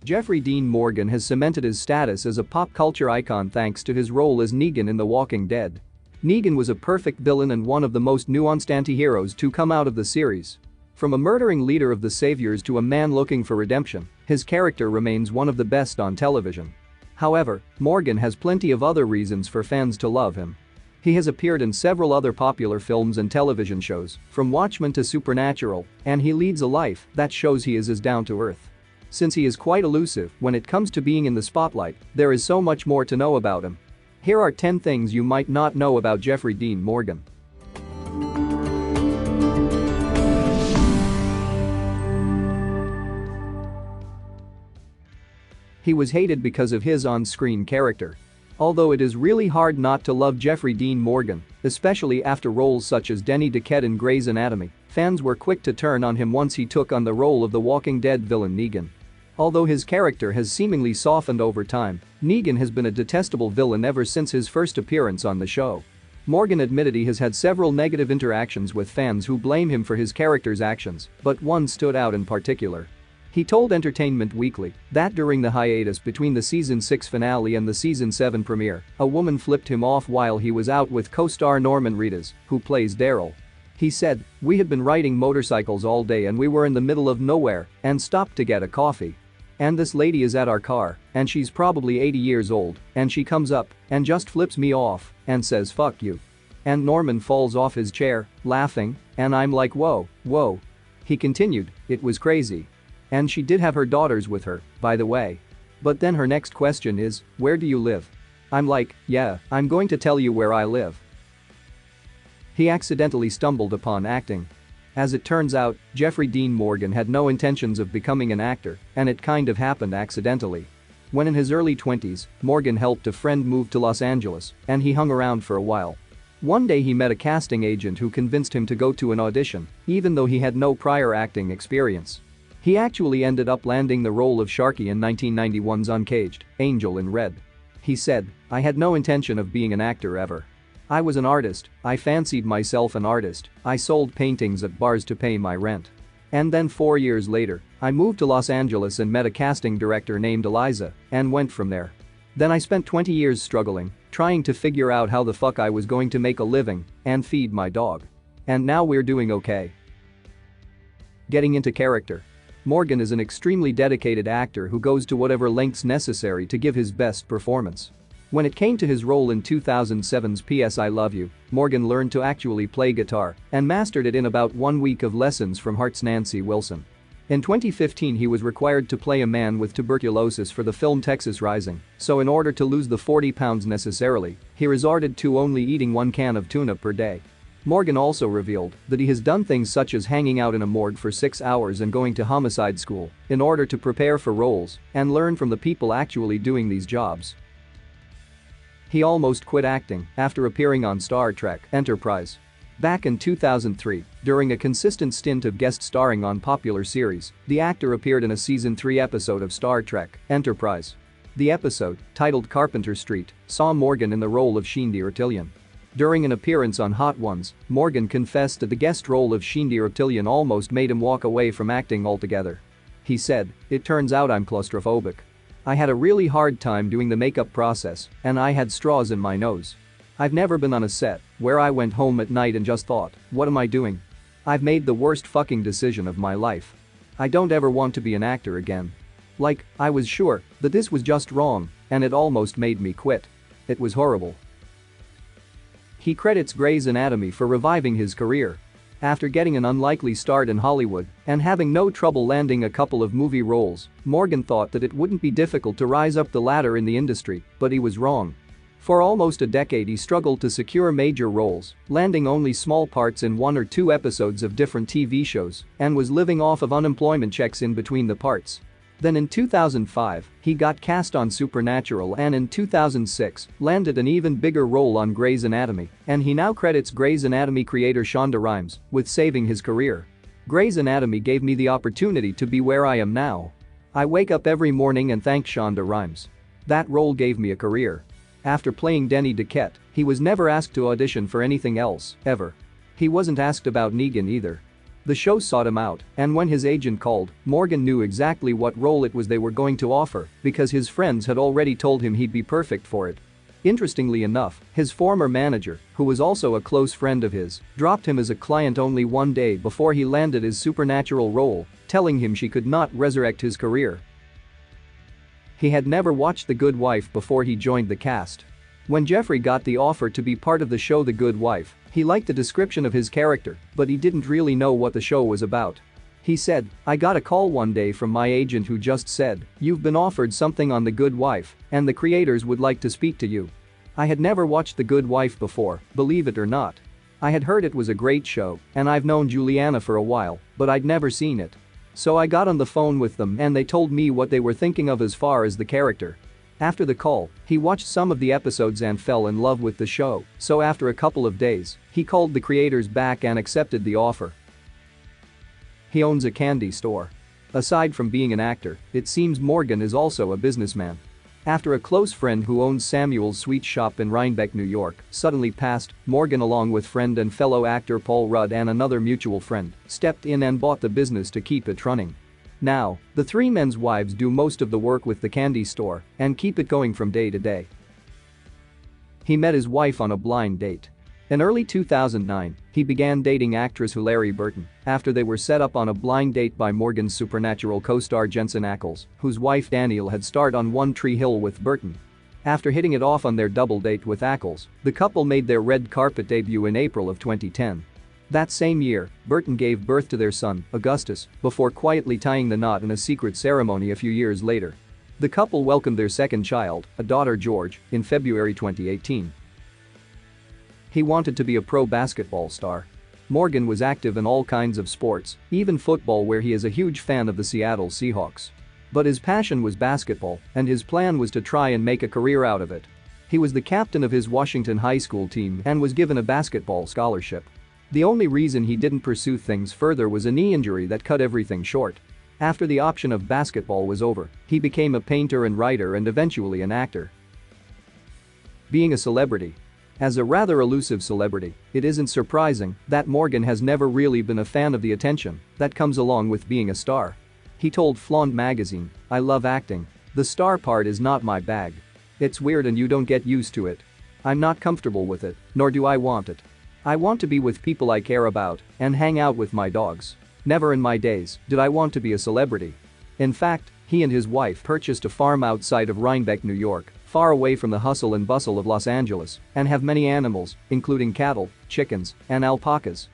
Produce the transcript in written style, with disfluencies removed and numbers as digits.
Jeffrey Dean Morgan has cemented his status as a pop culture icon thanks to his role as Negan in The Walking Dead. Negan was a perfect villain and one of the most nuanced anti-heroes to come out of the series. From a murdering leader of the Saviors to a man looking for redemption, his character remains one of the best on television. However, Morgan has plenty of other reasons for fans to love him. He has appeared in several other popular films and television shows, from Watchmen to Supernatural, and he leads a life that shows he is as down to earth. Since he is quite elusive when it comes to being in the spotlight, there is so much more to know about him. Here are 10 things you might not know about Jeffrey Dean Morgan. He was hated because of his on-screen character. Although it is really hard not to love Jeffrey Dean Morgan, especially after roles such as Denny Duquette in Grey's Anatomy, fans were quick to turn on him once he took on the role of the Walking Dead villain Negan. Although his character has seemingly softened over time, Negan has been a detestable villain ever since his first appearance on the show. Morgan admitted he has had several negative interactions with fans who blame him for his character's actions, but one stood out in particular. He told Entertainment Weekly that during the hiatus between the season 6 finale and the season 7 premiere, a woman flipped him off while he was out with co-star Norman Reedus, who plays Daryl. He said, "We had been riding motorcycles all day and we were in the middle of nowhere and stopped to get a coffee. And this lady is at our car, and she's probably 80 years old, and she comes up and just flips me off and says fuck you." And Norman falls off his chair, laughing, and I'm like whoa. He continued, "It was crazy. And she did have her daughters with her, by the way. But then her next question is, where do you live? I'm like, yeah, I'm going to tell you where I live." He accidentally stumbled upon acting. As it turns out, Jeffrey Dean Morgan had no intentions of becoming an actor, and it kind of happened accidentally. When in his early 20s, Morgan helped a friend move to Los Angeles, and he hung around for a while. One day he met a casting agent who convinced him to go to an audition, even though he had no prior acting experience. He actually ended up landing the role of Sharky in 1991's Uncaged, Angel in Red. He said, "I had no intention of being an actor ever. I was an artist, I fancied myself an artist, I sold paintings at bars to pay my rent. And then 4 years later, I moved to Los Angeles and met a casting director named Eliza, and went from there. Then I spent 20 years struggling, trying to figure out how the fuck I was going to make a living and feed my dog. And now we're doing okay." Getting into character. Morgan is an extremely dedicated actor who goes to whatever lengths necessary to give his best performance. When it came to his role in 2007's P.S. I Love You, Morgan learned to actually play guitar and mastered it in about 1 week of lessons from Heart's Nancy Wilson. In 2015 he was required to play a man with tuberculosis for the film Texas Rising, so in order to lose the 40 pounds necessarily, he resorted to only eating 1 can of tuna per day. Morgan also revealed that he has done things such as hanging out in a morgue for 6 hours and going to homicide school in order to prepare for roles and learn from the people actually doing these jobs. He almost quit acting after appearing on Star Trek Enterprise. Back in 2003, during a consistent stint of guest starring on popular series, the actor appeared in a season 3 episode of Star Trek Enterprise. The episode, titled Carpenter Street, saw Morgan in the role of Shindy Reptilian. During an appearance on Hot Ones, Morgan confessed that the guest role of Shindy Reptilian almost made him walk away from acting altogether. He said, "It turns out I'm claustrophobic. I had a really hard time doing the makeup process, and I had straws in my nose. I've never been on a set where I went home at night and just thought, what am I doing? I've made the worst fucking decision of my life. I don't ever want to be an actor again. Like, I was sure that this was just wrong, and it almost made me quit. It was horrible." He credits Grey's Anatomy for reviving his career. After getting an unlikely start in Hollywood and having no trouble landing a couple of movie roles, Morgan thought that it wouldn't be difficult to rise up the ladder in the industry, but he was wrong. For almost a decade he struggled to secure major roles, landing only small parts in 1 or 2 episodes of different TV shows, and was living off of unemployment checks in between the parts. Then in 2005, he got cast on Supernatural and in 2006, landed an even bigger role on Grey's Anatomy, and he now credits Grey's Anatomy creator Shonda Rhimes with saving his career. "Grey's Anatomy gave me the opportunity to be where I am now. I wake up every morning and thank Shonda Rhimes. That role gave me a career." After playing Denny Duquette, he was never asked to audition for anything else, ever. He wasn't asked about Negan either. The show sought him out, and when his agent called, Morgan knew exactly what role it was they were going to offer because his friends had already told him he'd be perfect for it. Interestingly enough, his former manager, who was also a close friend of his, dropped him as a client only one day before he landed his supernatural role, telling him she could not resurrect his career. He had never watched The Good Wife before he joined the cast. When Jeffrey got the offer to be part of the show The Good Wife, he liked the description of his character, but he didn't really know what the show was about. He said, "I got a call one day from my agent who just said, 'You've been offered something on The Good Wife, and the creators would like to speak to you.' I had never watched The Good Wife before, believe it or not. I had heard it was a great show, and I've known Juliana for a while, but I'd never seen it. So I got on the phone with them and they told me what they were thinking of as far as the character." After the call, he watched some of the episodes and fell in love with the show, so after a couple of days, he called the creators back and accepted the offer. He owns a candy store. Aside from being an actor, it seems Morgan is also a businessman. After a close friend who owns Samuel's Sweet Shop in Rhinebeck, New York, suddenly passed, Morgan, along with friend and fellow actor Paul Rudd and another mutual friend, stepped in and bought the business to keep it running. Now, the three men's wives do most of the work with the candy store and keep it going from day to day. He met his wife on a blind date. In early 2009, he began dating actress Hilarie Burton after they were set up on a blind date by Morgan's Supernatural co-star Jensen Ackles, whose wife Danielle had starred on One Tree Hill with Burton. After hitting it off on their double date with Ackles, the couple made their red carpet debut in April of 2010. That same year, Burton gave birth to their son, Augustus, before quietly tying the knot in a secret ceremony a few years later. The couple welcomed their second child, a daughter George, in February 2018. He wanted to be a pro basketball star. Morgan was active in all kinds of sports, even football, where he is a huge fan of the Seattle Seahawks. But his passion was basketball, and his plan was to try and make a career out of it. He was the captain of his Washington high school team and was given a basketball scholarship. The only reason he didn't pursue things further was a knee injury that cut everything short. After the option of basketball was over, he became a painter and writer and eventually an actor. Being a celebrity. As a rather elusive celebrity, it isn't surprising that Morgan has never really been a fan of the attention that comes along with being a star. He told Flaunt magazine, "I love acting. The star part is not my bag. It's weird and you don't get used to it. I'm not comfortable with it, nor do I want it. I want to be with people I care about and hang out with my dogs. Never in my days did I want to be a celebrity." In fact, he and his wife purchased a farm outside of Rhinebeck, New York, far away from the hustle and bustle of Los Angeles, and have many animals, including cattle, chickens, and alpacas.